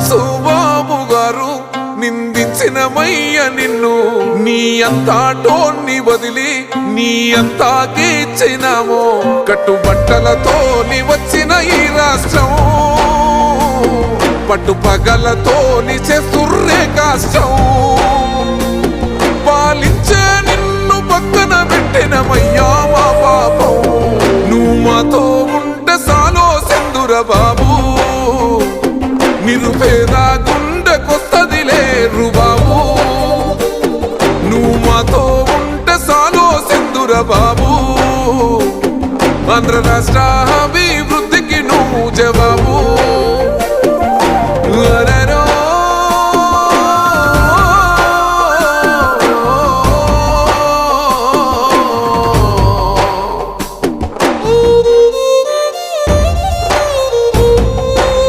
సుబాబు గారు నిందించినమయ్య నిన్ను, నీ అంతాటోన్ని వదిలి నీ అంతాకి ఇచ్చినాము. కట్టుబట్టలతో నీ వచ్చిన ఈ రాష్ట్రం పట్టు పగలతో నీ చేస్తుర్రే కష్టం. పాలించే నిన్ను పక్కన పెట్టినమయ్యా మా పాపం. నువ్వు మాతో ఉంటే సాలో సెందుర బాబు, నిరుపేద గుండెకొస్తది లేరు బాబు. నువ్వు మాతో ఉంటే సాలో సెందుర బాబు. ఆంధ్ర రాష్ట్ర